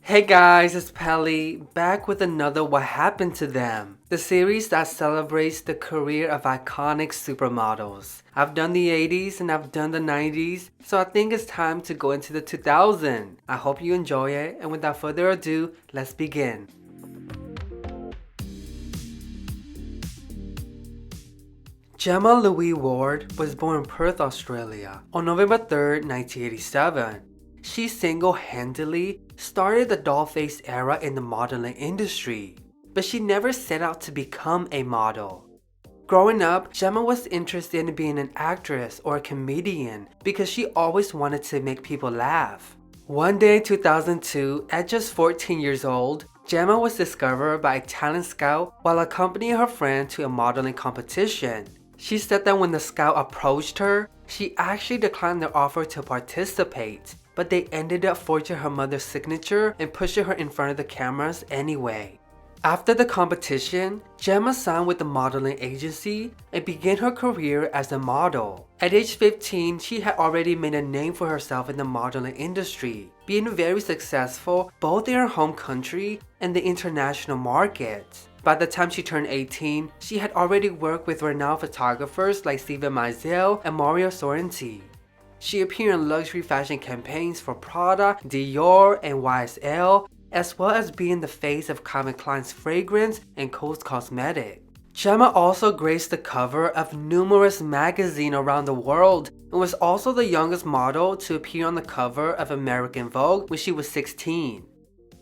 Hey guys, it's Poly, back with another What Happened to Them, the series that celebrates the career of iconic supermodels. I've done the 80s and I've done the 90s, so I think it's time to go into the 2000s. I hope you enjoy it, and without further ado, let's begin. Gemma Ward was born in Perth, Australia on November 3rd, 1987. She single-handedly started the doll-face era in the modeling industry, but she never set out to become a model. Growing up, Gemma was interested in being an actress or a comedian because she always wanted to make people laugh. One day in 2002, at just 14 years old, Gemma was discovered by a talent scout while accompanying her friend to a modeling competition. She said that when the scout approached her, she actually declined their offer to participate, but they ended up forging her mother's signature and pushing her in front of the cameras anyway. After the competition, Gemma signed with the modeling agency and began her career as a model. At age 15, she had already made a name for herself in the modeling industry, being very successful both in her home country and the international market. By the time she turned 18, she had already worked with renowned photographers like Steven Meisel and Mario Sorrenti. She appeared in luxury fashion campaigns for Prada, Dior, and YSL, as well as being the face of Calvin Klein's fragrance and Coast Cosmetic. Gemma also graced the cover of numerous magazines around the world and was also the youngest model to appear on the cover of American Vogue when she was 16.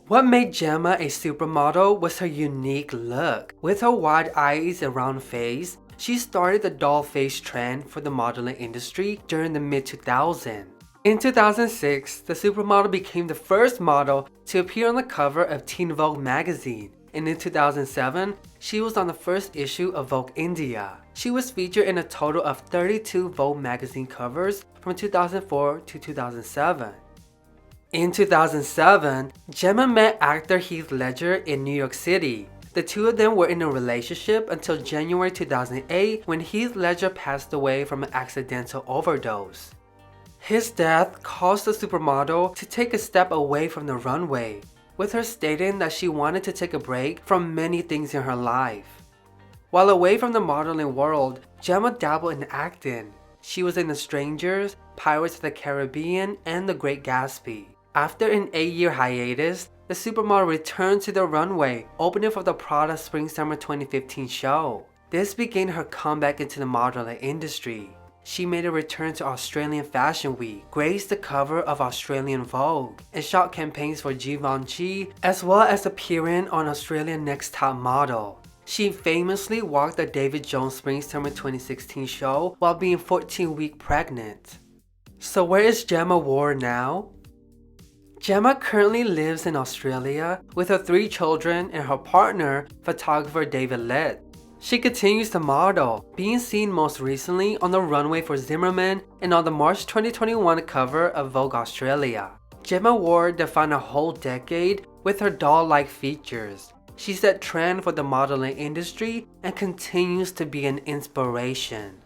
What made Gemma a supermodel was her unique look. With her wide eyes and round face, she started the doll face trend for the modeling industry during the mid-2000s. In 2006, the supermodel became the first model to appear on the cover of Teen Vogue magazine, and in 2007, she was on the first issue of Vogue India. She was featured in a total of 32 Vogue magazine covers from 2004 to 2007. In 2007, Gemma met actor Heath Ledger in New York City. The two of them were in a relationship until January 2008 when Heath Ledger passed away from an accidental overdose. His death caused the supermodel to take a step away from the runway, with her stating that she wanted to take a break from many things in her life. While away from the modeling world, Gemma dabbled in acting. She was in The Strangers, Pirates of the Caribbean, and The Great Gatsby. After an 8-year hiatus, the supermodel returned to the runway, opening for the Prada Spring-Summer 2015 show. This began her comeback into the modeling industry. She made a return to Australian Fashion Week, graced the cover of Australian Vogue, and shot campaigns for Givenchy, as well as appearing on Australian Next Top Model. She famously walked the David Jones Spring-Summer 2016 show while being 14-weeks pregnant. So where is Gemma Ward now? Gemma currently lives in Australia with her 3 children and her partner, photographer David Litt. She continues to model, being seen most recently on the runway for Zimmermann and on the March 2021 cover of Vogue Australia. Gemma Ward defined a whole decade with her doll-like features. She set trend for the modeling industry and continues to be an inspiration.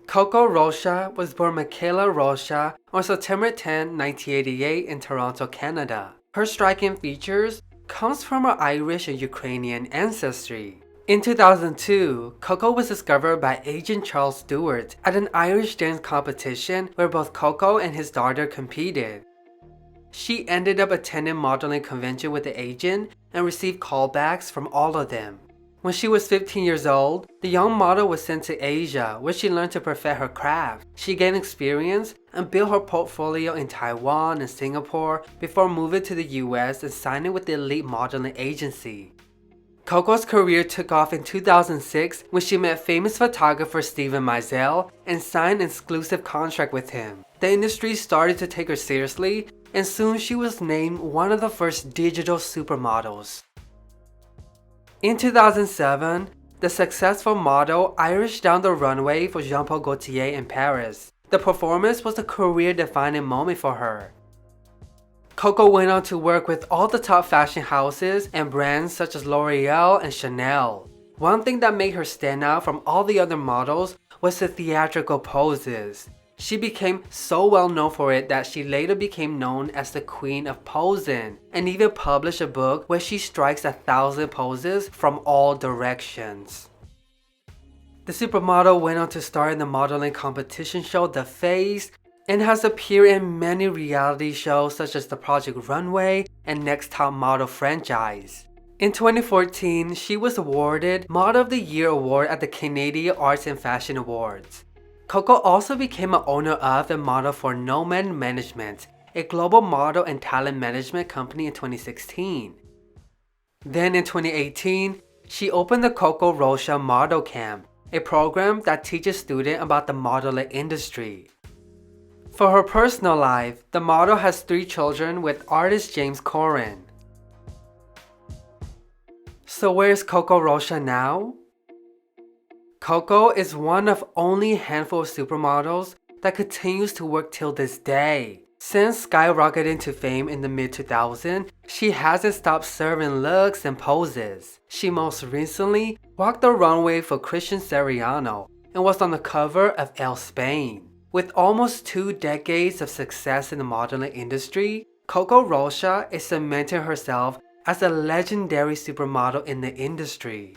Coco Rocha was born Michaela Rocha on September 10, 1988 in Toronto, Canada. Her striking features comes from her Irish and Ukrainian ancestry. In 2002, Coco was discovered by agent Charles Stewart at an Irish dance competition where both Coco and his daughter competed. She ended up attending modeling convention with the agent and received callbacks from all of them. When she was 15 years old, the young model was sent to Asia, where she learned to perfect her craft. She gained experience and built her portfolio in Taiwan and Singapore before moving to the US and signing with the elite modeling agency. Coco's career took off in 2006 when she met famous photographer Steven Meisel and signed an exclusive contract with him. The industry started to take her seriously, and soon she was named one of the first digital supermodels. In 2007, the successful model Irished down the runway for Jean Paul Gaultier in Paris. The performance was a career-defining moment for her. Coco went on to work with all the top fashion houses and brands such as L'Oreal and Chanel. One thing that made her stand out from all the other models was the theatrical poses. She became so well known for it that she later became known as the Queen of Posing, and even published a book where she strikes 1,000 poses from all directions. The supermodel went on to star in the modeling competition show The Face, and has appeared in many reality shows such as the Project Runway and Next Top Model franchise. In 2014, she was awarded Model of the Year award at the Canadian Arts and Fashion Awards. Coco also became an owner of and model for Nomad Management, a global model and talent management company in 2016. Then in 2018, she opened the Coco Rocha Model Camp, a program that teaches students about the modeling industry. For her personal life, the model has 3 children with artist James Corin. So where's Coco Rocha now? Coco is one of only a handful of supermodels that continues to work till this day. Since skyrocketing to fame in the mid-2000s, she hasn't stopped serving looks and poses. She most recently walked the runway for Christian Siriano and was on the cover of Elle Spain. With almost 2 decades of success in the modeling industry, Coco Rocha is cementing herself as a legendary supermodel in the industry.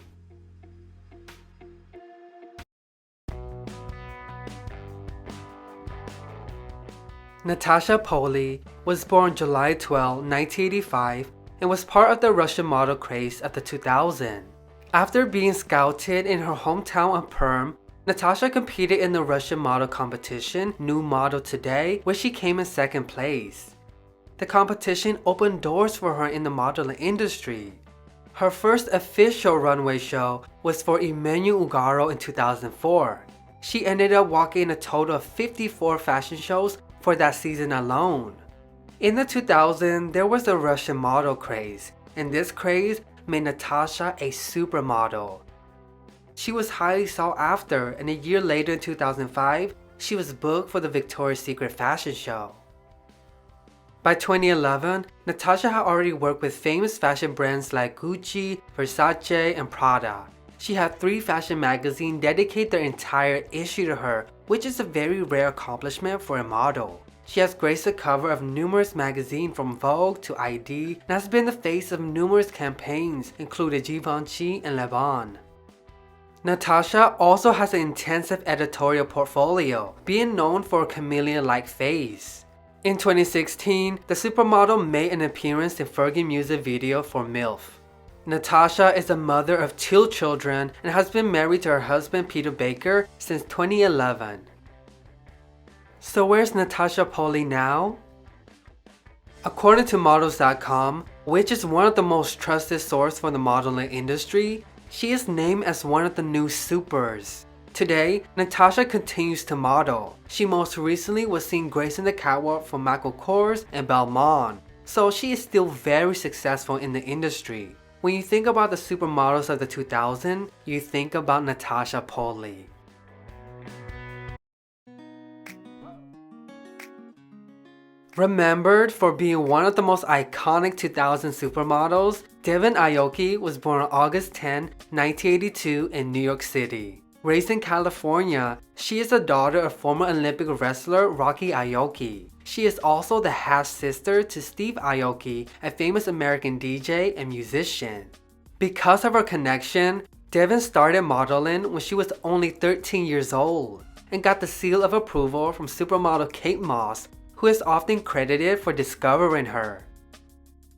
Natasha Poly was born July 12, 1985 and was part of the Russian model craze of the 2000s. After being scouted in her hometown of Perm, Natasha competed in the Russian model competition New Model Today, where she came in 2nd place. The competition opened doors for her in the modeling industry. Her first official runway show was for Emmanuel Ugaro in 2004. She ended up walking a total of 54 fashion shows for that season alone. In the 2000s, there was a Russian model craze, and this craze made Natasha a supermodel. She was highly sought after, and a year later in 2005, she was booked for the Victoria's Secret fashion show. By 2011, Natasha had already worked with famous fashion brands like Gucci, Versace, and Prada. She had 3 fashion magazines dedicate their entire issue to her, which is a very rare accomplishment for a model. She has graced the cover of numerous magazines from Vogue to ID and has been the face of numerous campaigns including Givenchy and Le Bon. Natasha also has an intensive editorial portfolio, being known for a chameleon-like face. In 2016, the supermodel made an appearance in Fergie music video for MILF. Natasha is a mother of 2 children and has been married to her husband Peter Baker since 2011. So where's Natasha Poly now? According to Models.com, which is one of the most trusted sources for the modeling industry, she is named as one of the new supers. Today, Natasha continues to model. She most recently was seen gracing the catwalk for Michael Kors and Balmain, so she is still very successful in the industry. When you think about the supermodels of the 2000s, you think about Natasha Poly. Remembered for being one of the most iconic 2000 supermodels, Devon Aoki was born on August 10, 1982 in New York City. Raised in California, she is the daughter of former Olympic wrestler Rocky Aoki. She is also the half-sister to Steve Aoki, a famous American DJ and musician. Because of her connection, Devon started modeling when she was only 13 years old and got the seal of approval from supermodel Kate Moss, who is often credited for discovering her.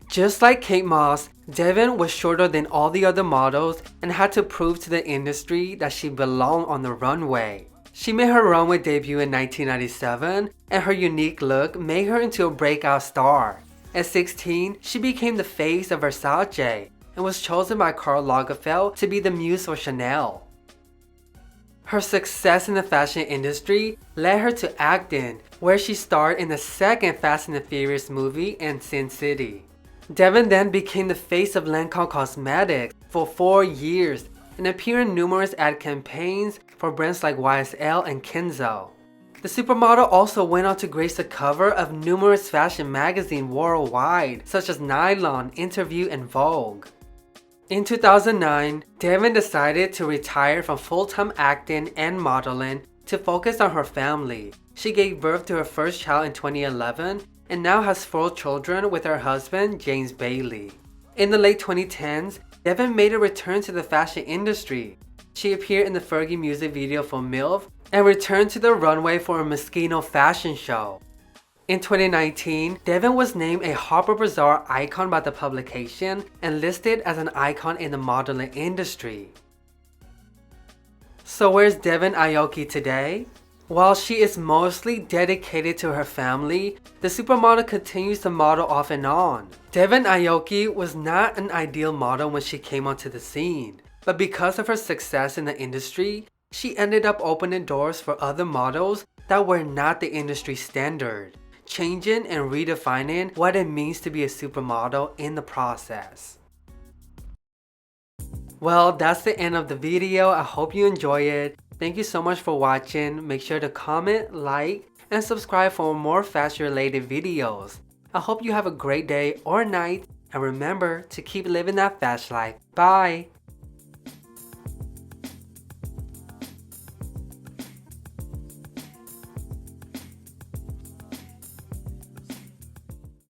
Just like Kate Moss, Devon was shorter than all the other models and had to prove to the industry that she belonged on the runway. She made her runway debut in 1997, and her unique look made her into a breakout star. At 16, she became the face of Versace and was chosen by Karl Lagerfeld to be the muse for Chanel. Her success in the fashion industry led her to acting, where she starred in the 2nd Fast and the Furious movie and Sin City. Devon then became the face of Lancome Cosmetics for 4 years and appeared in numerous ad campaigns for brands like YSL and Kenzo. The supermodel also went on to grace the cover of numerous fashion magazines worldwide, such as Nylon, Interview, and Vogue. In 2009, Devon decided to retire from full-time acting and modeling to focus on her family. She gave birth to her first child in 2011 and now has 4 children with her husband, James Bailey. In the late 2010s, Devon made a return to the fashion industry. She appeared in the Fergie music video for MILF and returned to the runway for a Moschino fashion show. In 2019, Devon was named a Harper's Bazaar icon by the publication and listed as an icon in the modeling industry. So where's Devon Aoki today? While she is mostly dedicated to her family, the supermodel continues to model off and on. Devon Aoki was not an ideal model when she came onto the scene, but because of her success in the industry, she ended up opening doors for other models that were not the industry standard, changing and redefining what it means to be a supermodel in the process. Well, that's the end of the video. I hope you enjoy it. Thank you so much for watching. Make sure to comment, like, and subscribe for more fashion related videos. I hope you have a great day or night, and remember to keep living that fast life. Bye!